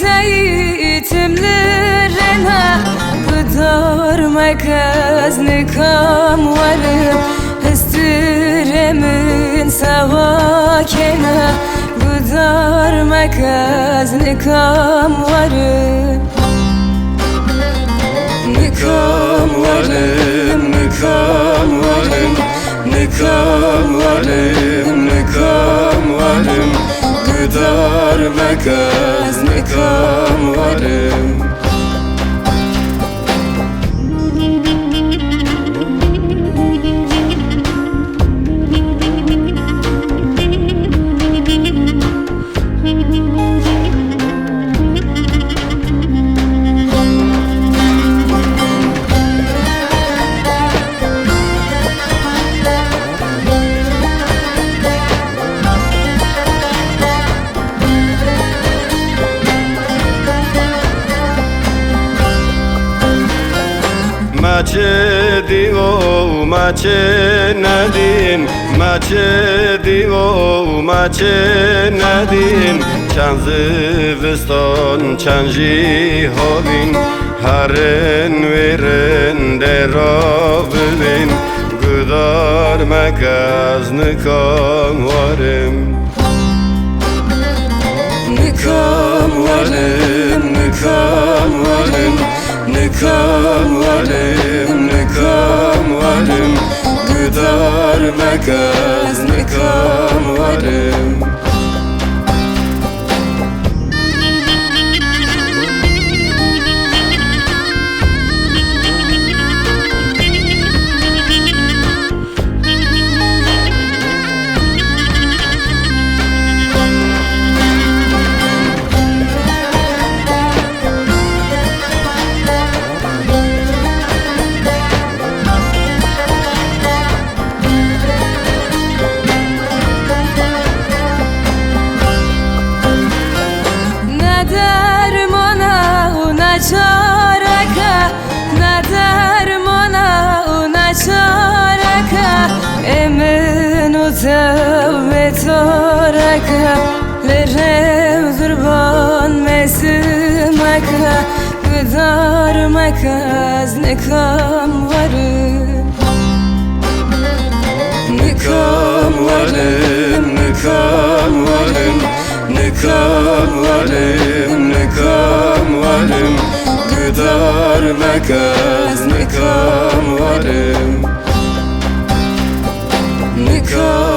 eğitimlerine gıdarmak az nikam varım Hestiremin savakene gıdarmak az nikam varım Nikam varım, nikam varım Nikam varım, nikam varım Gıdarmak az nikam varım Maçe divo, maçe nadin Maçe divo, maçe nadin Çanzı viston, çanji hovin Haren veren derovin Gıdar mekaz nikam varım Nikam varım, nikam varım Nikam varım, nikam varım Gıdarmak az nikam varım Çaraka, ne dermana una çaraka Emin utav ve toraka Lerev zurban mesimaka Gıdarmak az nikam varım Nikam varım, nikam varım Nikam varım, nikam varım Gıdarmak az nikam varım Nikam